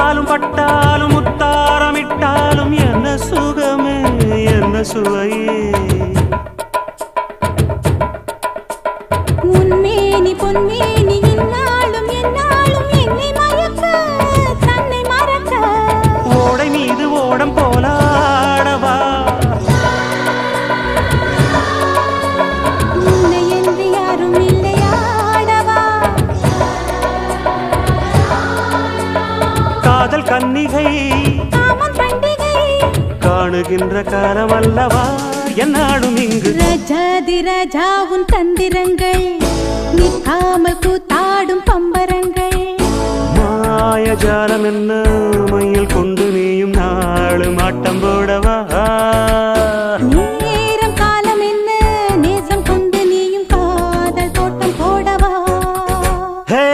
தொட்டாலும் பட்டாலும் முத்தாரமிட்டாலும் என்ன சுகமே என்ன சுவையே உன்மேனி பொன்மேனி இந்நாளும் எந்நாளும் என்னை மயக்க தன்னை மறக்க ஓடை மீது ஓடம் போலாடவா உன்னை என்று யாரும் இல்லையாடவா காதல் கன்னிகை காமம் பண்டிகை காணுகின்ற காலம் அல்லவா என்னாடும் இங்கு ரஜாதி ராஜாவும் தந்திரங்கள் நிற்காமல் கூத்தாடும் பம்பரங்கள் மாயஜாலம் என்ன